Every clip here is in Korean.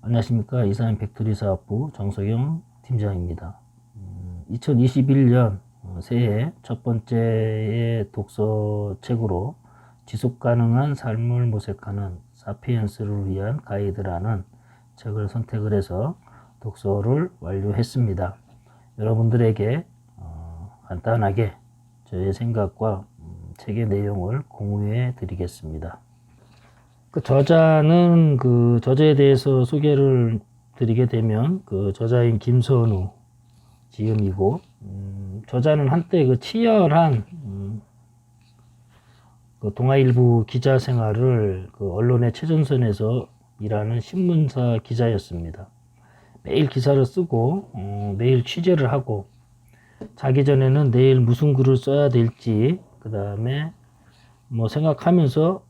안녕하십니까. 이사님 팩토리 사업부 정석영 팀장입니다. 2021년 새해 첫 번째의 독서책으로 지속 가능한 삶을 모색하는 사피엔스를 위한 가이드라는 책을 선택을 해서 독서를 완료했습니다. 여러분들에게 간단하게 저의 생각과 책의 내용을 공유해 드리겠습니다. 그 저자는 그 저자에 대해서 소개를 드리게 되면 그 저자인 김선우 지음이고, 저자는 한때 그 치열한 그 동아일보 기자 생활을 그 언론의 최전선에서 일하는 신문사 기자였습니다. 매일 기사를 쓰고 매일 취재를 하고, 자기 전에는 내일 무슨 글을 써야 될지 그 다음에 뭐 생각하면서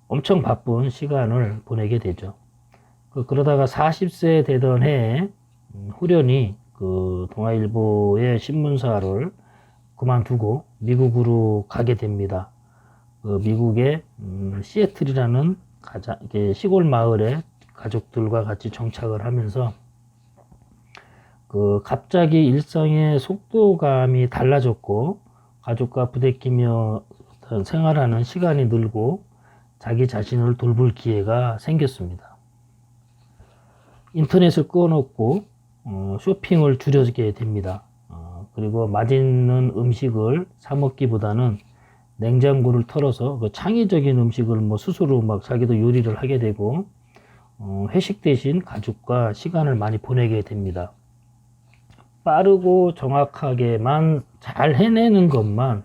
엄청 바쁜 시간을 보내게 되죠. 그러다가 40세 되던 해에 후련히 그 동아일보의 신문사를 그만두고 미국으로 가게 됩니다. 그 미국의 시애틀이라는 시골 마을에 가족들과 같이 정착을 하면서 그 갑자기 일상의 속도감이 달라졌고, 가족과 부대끼며 생활하는 시간이 늘고 자기 자신을 돌볼 기회가 생겼습니다. 인터넷을 꺼놓고 쇼핑을 줄여게 됩니다. 그리고 맛있는 음식을 사 먹기보다는 냉장고를 털어서 그 창의적인 음식을 뭐 스스로 막 자기도 요리를 하게 되고, 회식 대신 가족과 시간을 많이 보내게 됩니다. 빠르고 정확하게만 잘 해내는 것만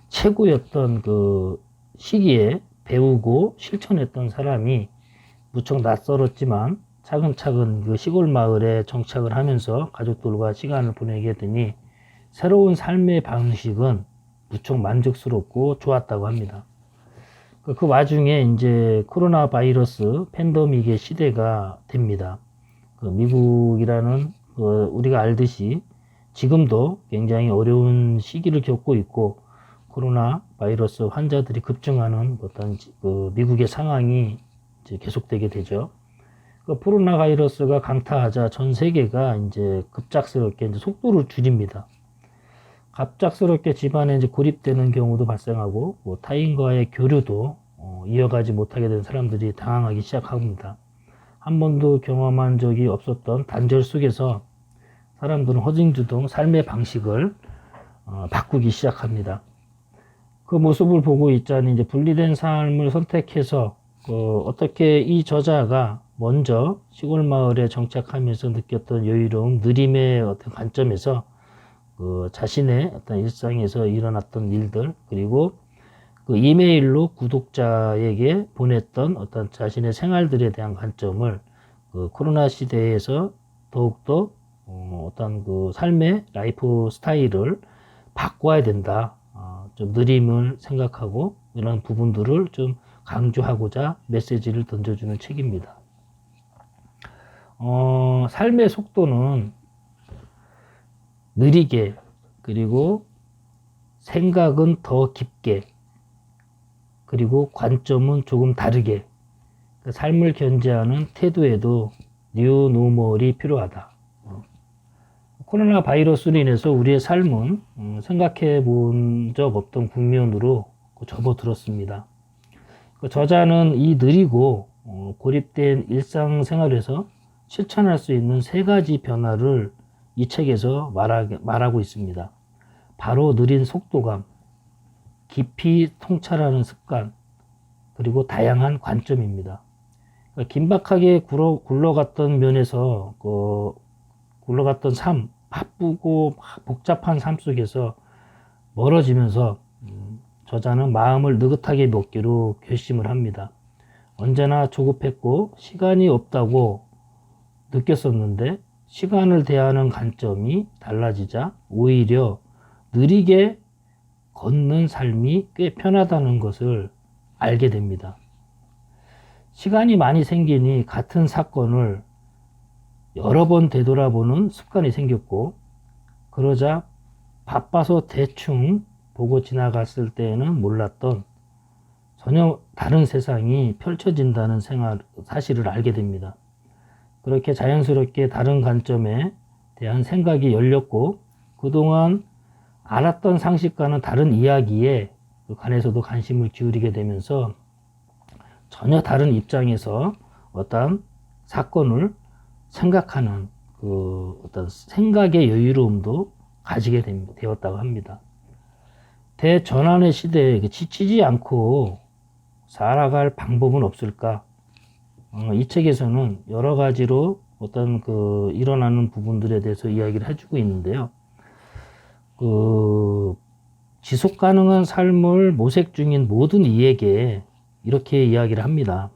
최고였던 그 시기에 배우고 실천했던 사람이 무척 낯설었지만 차근차근 그 시골 마을에 정착을 하면서 가족들과 시간을 보내게 되니 새로운 삶의 방식은 무척 만족스럽고 좋았다고 합니다. 그 와중에 이제 코로나 바이러스 팬데믹의 시대가 됩니다. 그 미국이라는 우리가 알듯이 지금도 굉장히 어려운 시기를 겪고 있고, 코로나 바이러스 환자들이 급증하는 어떤 그 미국의 상황이 이제 계속되게 되죠. 그 코로나 바이러스가 강타하자 전 세계가 이제 급작스럽게 이제 속도를 줄입니다. 갑작스럽게 집안에 이제 고립되는 경우도 발생하고, 뭐 타인과의 교류도 이어가지 못하게 된 사람들이 당황하기 시작합니다. 한 번도 경험한 적이 없었던 단절 속에서 사람들은 허둥지둥 삶의 방식을 바꾸기 시작합니다. 그 모습을 보고 있자니 이제 분리된 삶을 선택해서 어떻게 이 저자가 먼저 시골 마을에 정착하면서 느꼈던 여유로움, 느림의 어떤 관점에서 그 자신의 어떤 일상에서 일어났던 일들, 그리고 그 이메일로 구독자에게 보냈던 어떤 자신의 생활들에 대한 관점을 그 코로나 시대에서 더욱더 어떤 그 삶의 라이프 스타일을 바꿔야 된다. 좀 느림을 생각하고 이런 부분들을 좀 강조하고자 메시지를 던져주는 책입니다. 삶의 속도는 느리게, 그리고 생각은 더 깊게, 그리고 관점은 조금 다르게, 그 삶을 견제하는 태도에도 뉴 노멀이 필요하다. 코로나 바이러스로 인해서 우리의 삶은 생각해 본 적 없던 국면으로 접어들었습니다. 그 저자는 이 느리고 고립된 일상생활에서 실천할 수 있는 세 가지 변화를 이 책에서 말하고 있습니다. 바로 느린 속도감, 깊이 통찰하는 습관, 그리고 다양한 관점입니다. 그러니까 긴박하게 굴러갔던 면에서 굴러갔던 삶, 바쁘고 복잡한 삶 속에서 멀어지면서 저자는 마음을 느긋하게 먹기로 결심을 합니다. 언제나 조급했고 시간이 없다고 느꼈었는데, 시간을 대하는 관점이 달라지자 오히려 느리게 걷는 삶이 꽤 편하다는 것을 알게 됩니다. 시간이 많이 생기니 같은 사건을 여러 번 되돌아보는 습관이 생겼고, 그러자 바빠서 대충 보고 지나갔을 때에는 몰랐던 전혀 다른 세상이 펼쳐진다는 사실을 알게 됩니다. 그렇게 자연스럽게 다른 관점에 대한 생각이 열렸고, 그동안 알았던 상식과는 다른 이야기에 관해서도 관심을 기울이게 되면서 전혀 다른 입장에서 어떤 사건을 생각하는 그 어떤 생각의 여유로움도 가지게 되었다고 합니다. 대전환의 시대에 지치지 않고 살아갈 방법은 없을까? 이 책에서는 여러 가지로 어떤 그 일어나는 부분들에 대해서 이야기를 해주고 있는데요. 그 지속 가능한 삶을 모색 중인 모든 이에게 이렇게 이야기를 합니다.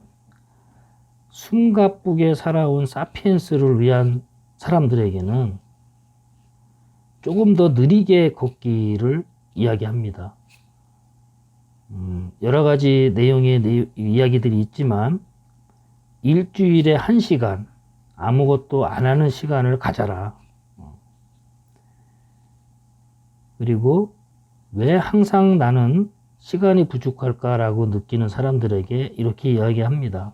숨가쁘게 살아온 사피엔스를 위한 사람들에게는 조금 더 느리게 걷기를 이야기합니다. 여러 가지 내용의 이야기들이 있지만 일주일에 1시간 아무것도 안 하는 시간을 가져라. 그리고 왜 항상 나는 시간이 부족할까라고 느끼는 사람들에게 이렇게 이야기합니다.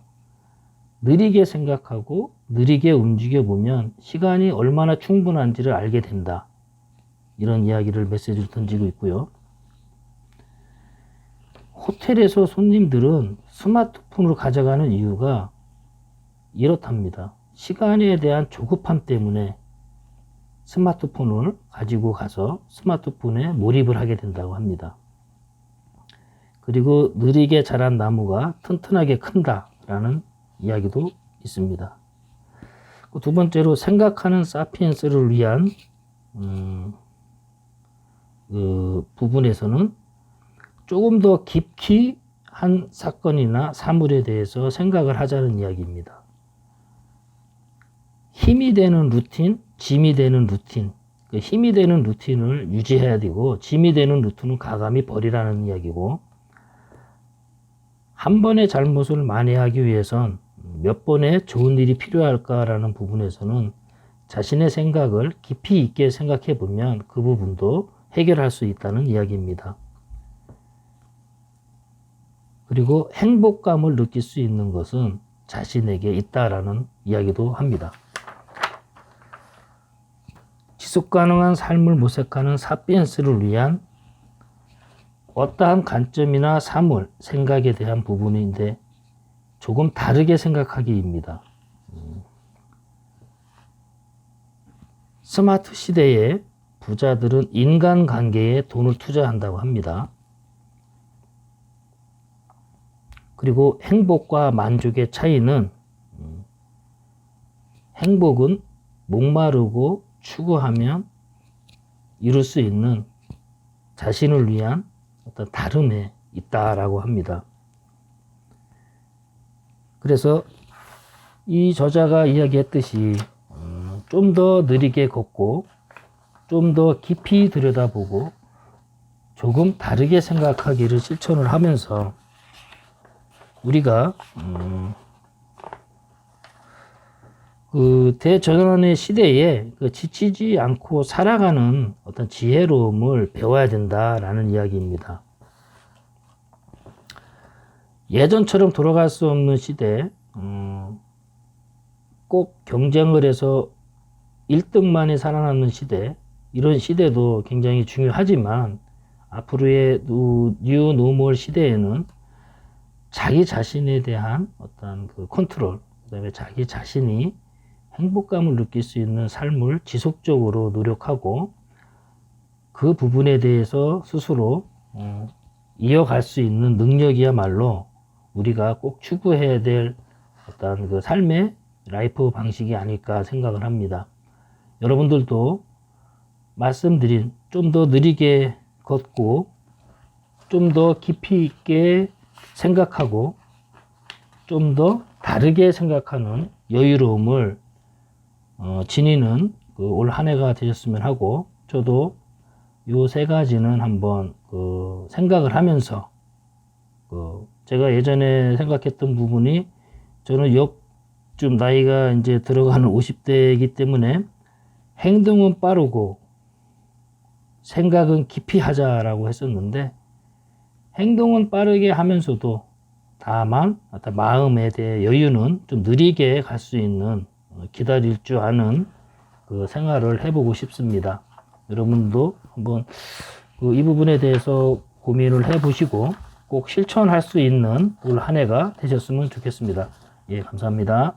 느리게 생각하고 느리게 움직여 보면 시간이 얼마나 충분한지를 알게 된다. 이런 이야기를 메시지로 던지고 있고요. 호텔에서 손님들은 스마트폰을 가져가는 이유가 이렇답니다. 시간에 대한 조급함 때문에 스마트폰을 가지고 가서 스마트폰에 몰입을 하게 된다고 합니다. 그리고 느리게 자란 나무가 튼튼하게 큰다라는 이야기도 있습니다. 두 번째로 생각하는 사피엔스를 위한 그 부분에서는 조금 더 깊이 한 사건이나 사물에 대해서 생각을 하자는 이야기입니다. 힘이 되는 루틴, 짐이 되는 루틴. 그 힘이 되는 루틴을 유지해야 되고 짐이 되는 루틴은 가감히 버리라는 이야기고, 한 번의 잘못을 만회하기 위해선 몇 번의 좋은 일이 필요할까라는 부분에서는 자신의 생각을 깊이 있게 생각해 보면 그 부분도 해결할 수 있다는 이야기입니다. 그리고 행복감을 느낄 수 있는 것은 자신에게 있다라는 이야기도 합니다. 지속 가능한 삶을 모색하는 사피엔스를 위한 어떠한 관점이나 사물, 생각에 대한 부분인데 조금 다르게 생각하기입니다. 스마트 시대에 부자들은 인간관계에 돈을 투자한다고 합니다. 그리고 행복과 만족의 차이는, 행복은 목마르고 추구하면 이룰 수 있는 자신을 위한 어떤 다름에 있다라고 합니다. 그래서 이 저자가 이야기했듯이 좀 더 느리게 걷고 좀 더 깊이 들여다보고 조금 다르게 생각하기를 실천을 하면서 우리가 그 대전환의 시대에 그 지치지 않고 살아가는 어떤 지혜로움을 배워야 된다라는 이야기입니다. 예전처럼 돌아갈 수 없는 시대, 꼭 경쟁을 해서 1등만이 살아남는 시대, 이런 시대도 굉장히 중요하지만 앞으로의 뉴 노멀 시대에는 자기 자신에 대한 어떤 그 컨트롤, 그 다음에 자기 자신이 행복감을 느낄 수 있는 삶을 지속적으로 노력하고 그 부분에 대해서 스스로 이어갈 수 있는 능력이야말로 우리가 꼭 추구해야 될 어떤 그 삶의 라이프 방식이 아닐까 생각을 합니다. 여러분들도 말씀드린 좀 더 느리게 걷고 좀 더 깊이 있게 생각하고 좀 더 다르게 생각하는 여유로움을 지니는 올 한 해가 되셨으면 하고, 저도 요 세 가지는 한번 생각을 하면서 제가 예전에 생각했던 부분이, 저는 좀 나이가 이제 들어가는 50대이기 때문에 행동은 빠르고 생각은 깊이 하자라고 했었는데, 행동은 빠르게 하면서도 다만 어떤 마음에 대해 여유는 좀 느리게 갈 수 있는 기다릴 줄 아는 그 생활을 해보고 싶습니다. 여러분도 한번 이 부분에 대해서 고민을 해보시고 꼭 실천할 수 있는 올 한 해가 되셨으면 좋겠습니다. 예, 감사합니다.